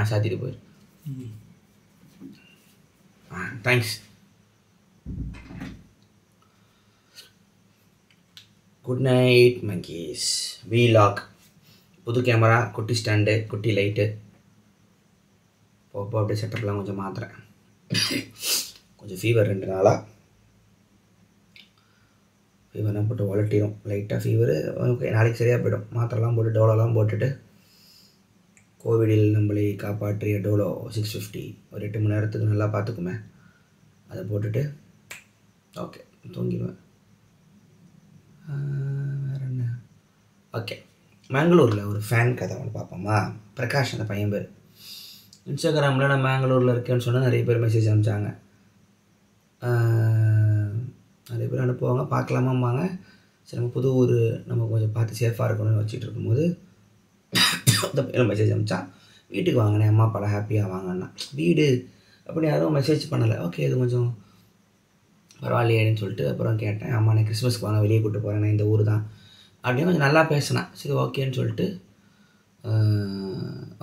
சாத்திட்டு போயிரு. Thanks. Good night monkeys. Vlog, புது கேமரா, குட்டி ஸ்டாண்டு, குட்டி லைட்டு. போப்போ அப்படியே செட்டப்லாம் கொஞ்சம் மாற்றுறேன். கொஞ்சம் ஃபீவர் 2 நாளாக. ஃபீவர்லாம் போட்டு வளட்டிடும். லைட்டாக ஃபீவரு. ஓகே, நாளைக்கு சரியாக போய்டும். மாத்திரைலாம் போட்டு டோலோலாம் போட்டுட்டு கோவிடில் நம்மளை காப்பாற்றிய டோலோ 650 ஒரு 8 மணி நேரத்துக்கு நல்லா பார்த்துக்குமே. அதை போட்டுட்டு ஓகே தூங்கிடுவேன். வேறு என்ன? ஓகே, மேங்களூரில் ஒரு ஃபேன் கதை ஒன்று பார்ப்போமா? பிரகாஷ் அந்த பையன் பேர். இன்ஸ்டாகிராமில் நான் மேங்களூரில் இருக்கேன்னு சொன்னால் நிறைய பேர் மெசேஜ் அனுப்பிச்சாங்க. நிறைய பேர் அனுப்புவாங்க, பார்க்கலாமாம்பாங்க. சரி, நம்ம புது ஊர், நம்ம கொஞ்சம் பார்த்து சேஃபாக இருக்கணும்னு வச்சுட்டு இருக்கும்போது அந்த பையன் மெசேஜ் அனுப்பிச்சா, வீட்டுக்கு வாங்கினேன், அம்மா அப்பாலாம் ஹாப்பியாக வாங்கினா. வீடு அப்படி யாரும் மெசேஜ் பண்ணலை. ஓகே, இது கொஞ்சம் பரவாயில்லையேன்னு சொல்லிட்டு அப்புறம் கேட்டேன். அம்மா நான் கிறிஸ்மஸ்க்கு வாங்க, வெளியே கூப்பிட்டு போகிறேன், நான் இந்த ஊர் தான் அப்படின்னு கொஞ்சம் நல்லா பேசினேன். சரி ஓகேன்னு சொல்லிட்டு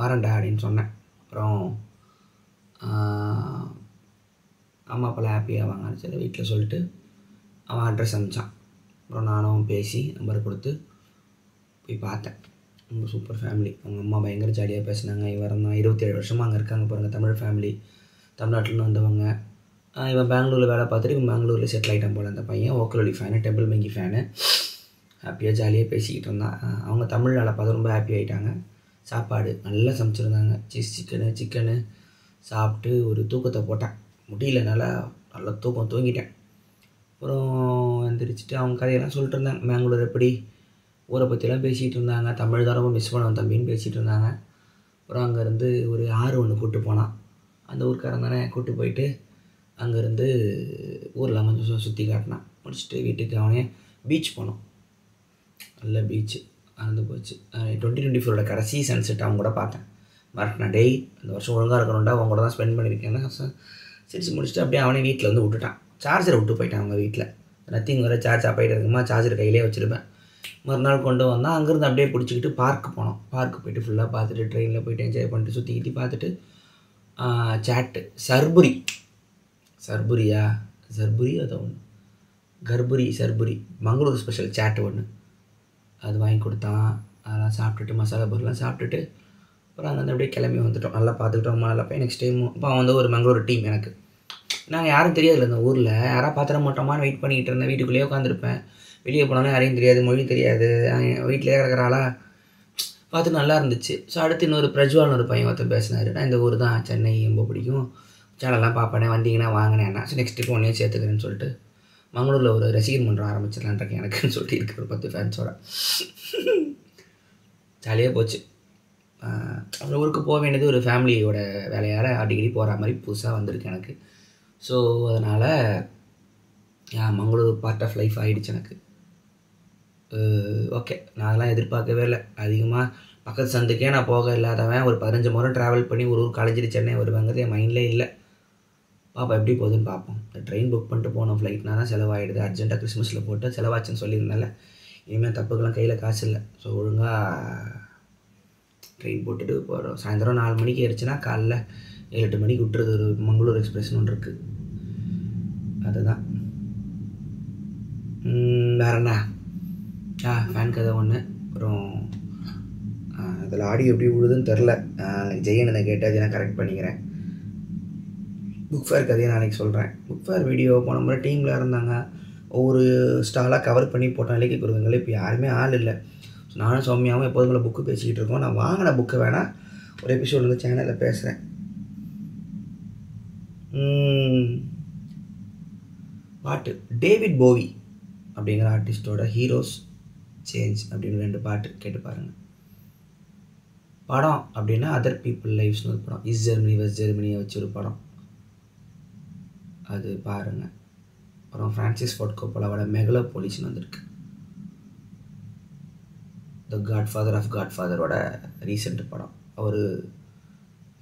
வரேன்டா அப்படின்னு சொன்னேன். அப்புறம் அம்மா அப்பாலாம் ஹாப்பியாக வாங்கன்னு சரி வீட்டில் சொல்லிட்டு அவன் அட்ரஸ் அனுப்பிச்சான். அப்புறம் நானும் பேசி நம்பர் கொடுத்து போய் பார்த்தேன். ரொம்ப சூப்பர் ஃபேமிலி. அவங்க அம்மா பயங்கர ஜாலியாக பேசினாங்க. இவன் தான் 27 வருஷமாக அங்கே இருக்காங்க பாருங்கள். தமிழ் ஃபேமிலி, தமிழ்நாட்டில் வந்தவங்க. இவன் பெங்களூரில் வேலை பார்த்துட்டு இவன் பெங்களூரில் செட்டில் ஆகிட்டான் போல். அந்த பையன் ஓக்கலொலி ஃபேனு, டெம்பிள் மெங்கி ஃபேனு. ஹாப்பியாக ஜாலியாக பேசிக்கிட்டு இருந்தான். அவங்க தமிழ் வேலை பார்த்து ரொம்ப ஹாப்பி ஆகிட்டாங்க. சாப்பாடு நல்லா சமைச்சிருந்தாங்க. சிக்கனு சாப்பிட்டு ஒரு தூக்கத்தை போட்டேன். முடியல, நல்லா தூங்கிட்டேன். அப்புறம் எந்திரிச்சிட்டு அவங்க கதையெல்லாம் சொல்லிட்டு இருந்தாங்க. பெங்களூர் எப்படி ஊரை பற்றிலாம் பேசிகிட்டு இருந்தாங்க. தமிழ் தான் ரொம்ப மிஸ் பண்ணுவோம் தம்பின்னு பேசிகிட்டு இருந்தாங்க. அப்புறம் அங்கேருந்து ஒரு ஆறு ஒன்று கூப்பிட்டு போனான். அந்த ஊருக்காரன் தானே, கூப்பிட்டு போயிட்டு அங்கேருந்து ஊரில் கொஞ்சம் சுற்றி காட்டினான். முடிச்சுட்டு வீட்டுக்கு அவனே பீச் போனோம். நல்ல பீச்சு அறந்து போச்சு. 2024 கடைசி சன்செட் அவங்க கூட பார்த்தேன். மறட்டினா டேய் இந்த வருஷம் ஒழுங்காக இருக்கணும்டா, அவங்க கூட தான் ஸ்பெண்ட் பண்ணியிருக்கேன்னா சிரிச்சு முடிச்சுட்டு அப்படியே அவனே வீட்டில் வந்து விட்டுட்டான். சார்ஜரை விட்டு போயிட்டான் அவங்க வீட்டில். நத்திங் வர சார்ஜ் ஆகிட்டு இருக்குமா, சார்ஜர் கையிலே வச்சுருப்பேன். மறுநாள் கொண்டு வந்தால் அங்கேருந்து அப்படியே பிடிச்சிக்கிட்டு பார்க்கு போனோம். பார்க்கு போய்ட்டு ஃபுல்லாக பார்த்துட்டு ட்ரெயினில் போய்ட்டு என்ஜாய் பண்ணிட்டு சுற்றிக்கிட்டு பார்த்துட்டு சாட்டு சர்புரி அதை ஒன்று சர்புரி மங்களூர் ஸ்பெஷல் சாட்டு ஒன்று அது வாங்கி கொடுத்தான். அதெல்லாம் சாப்பிட்டுட்டு மசாலா பொருள்லாம் சாப்பிட்டுட்டு அப்புறம் அங்கேருந்து அப்படியே கிளம்பி வந்துட்டோம். நல்லா பார்த்துக்கிட்டோம். ரொம்ப நல்லா போய் நெக்ஸ்ட் டைம் இப்போ வந்து ஒரு மங்களூர் டீம் எனக்கு. நாங்கள் யாரும் தெரியாதுல்ல இந்த ஊரில், யாராவது பார்த்துட மாட்டோமான்னு வெயிட் பண்ணிக்கிட்டு இருந்தேன். வீட்டுக்குள்ளேயே உட்காந்துருப்பேன். வெளியே போனாலும் யாரையும் தெரியாது, மொழி தெரியாது, வீட்டிலே கிடக்கிறாளா பார்த்து நல்லா இருந்துச்சு. ஸோ அடுத்து இன்னொரு பிரஜ்வால்னு ஒரு பையன் ஒருத்தர் பேசினார். நான் இந்த ஊர் தான், சென்னை ரொம்ப பிடிக்கும், சேனல்லாம் பார்ப்பேனே, வந்தீங்கன்னா வாங்கினேன்னா ஸோ நெக்ஸ்ட் இப்போ ஒன்றே சேர்த்துக்கிறேன்னு சொல்லிட்டு மங்களூரில் ஒரு ரசிகர் மன்றம் ஆரம்பிச்சிடலான்ட்ருக்கேன் எனக்குன்னு சொல்லிட்டு இருக்கிற 10 ஃபேன்ஸோட. ஜாலியாக போச்சு. அந்த ஊருக்கு போக வேண்டியது ஒரு ஃபேமிலியோட வேலையால் அடிக்கடி போகிற மாதிரி புதுசாக வந்திருக்கு எனக்கு. ஸோ அதனால் மங்களூர் பார்ட் ஆஃப் லைஃப் ஆகிடுச்சு எனக்கு. ஓகே, நான் அதெல்லாம் எதிர்பார்க்கவே இல்லை. அதிகமாக பக்கத்து சந்துக்கே நான் போக இல்லாதவன் ஒரு 15 முறை ட்ராவல் பண்ணி ஒரு ஊர் காலேஜில் சென்னை வருவாங்கிறது என் மைண்ட்லே இல்லை. பாப்பா எப்படி போகுதுன்னு பார்ப்போம். ட்ரெயின் புக் பண்ணிட்டு போனோம், ஃப்ளைட்னா தான் செலவாகிடுது. அர்ஜென்ட்டாக கிறிஸ்மஸில் போட்டு செலவாச்சுன்னு சொல்லியிருந்தால இனிமேல் தப்புக்கெல்லாம் கையில் காசு இல்லை. ஸோ ஒழுங்காக ட்ரெயின் போட்டுட்டு போகிறோம். சாயந்தரம் 4 மணிக்கு ஏறிச்சுன்னா காலைல 7-8 மணிக்கு விட்டுருது. ஒரு மங்களூர் எக்ஸ்பிரஸ்னு ஒன்று இருக்குது, அதுதான். வேறு என்ன? ஃபேன் கதை ஒன்று. அப்புறம் அதில் ஆடியோ எப்படி விழுதுன்னு தெரில. ஜெயனை கேட்டால் நான் கரெக்ட் பண்ணிக்கிறேன். புக் ஃபேர் கதையை நாளைக்கு சொல்கிறேன். புக் ஃபேர் வீடியோ போன முறை டீமில் இருந்தாங்க, ஒவ்வொரு ஸ்டாலாக கவர் பண்ணி போட்டோம். இலக்கிய குருவங்களே இப்போ யாருமே ஆள் இல்லை. ஸோ நானும் சௌமியாவும் எப்போதும் போல புக்கு பேசிக்கிட்டு இருக்கோம். நான் வாங்கின புக்கு வேணால் ஒரு எபிசோட் வந்து சேனலில் பேசுகிறேன். பாட்டு டேவிட் போவி அப்படிங்கிற ஆர்டிஸ்டோட ஹீரோஸ் சேஞ்ச் அப்படின்னு 2 பாட்டு கேட்டு பாருங்கள். படம் அப்படின்னா அதர் பீப்புள் லைஃப்ஸ்னு ஒரு படம், இஸ் ஜெர்மனி வெஸ்ட் ஜெர்மனியை வச்சு ஒரு படம், அது பாருங்கள். அப்புறம் ஃப்ரான்சிஸ் ஃபோர்ட் கோப்போலாவோட மெகலோபோலிஸ்னு வந்திருக்கு. த காட்ஃபாதர் ஆஃப் காட்ஃபாதரோட ரீசெண்ட் படம். அவர்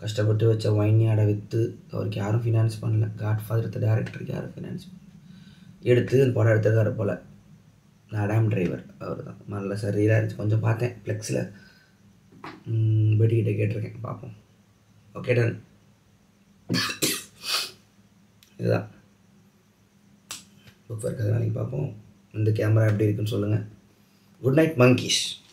கஷ்டப்பட்டு வச்ச வைன்யார்டை விற்று அவருக்கு யாரும் ஃபினான்ஸ் பண்ணல. காட்ஃபாதர் டேரக்டருக்கு யாரும் ஃபினான்ஸ் பண்ணல. எடுத்து அந்த படம் எடுத்துருக்காரு போல். அடாம் டிரைவர் அவர் தான். நல்ல சரியாக இருந்துச்சு. கொஞ்சம் பார்த்தேன் ஃப்ளெக்ஸில், பெட்டிக்கிட்ட கேட்டிருக்கேன், பார்ப்போம். Okay done. இதுதான் புக் ஒர்க். அதை நாளைக்கு பார்ப்போம். இந்த கேமரா எப்படி இருக்குன்னு சொல்லுங்கள். Good night monkeys.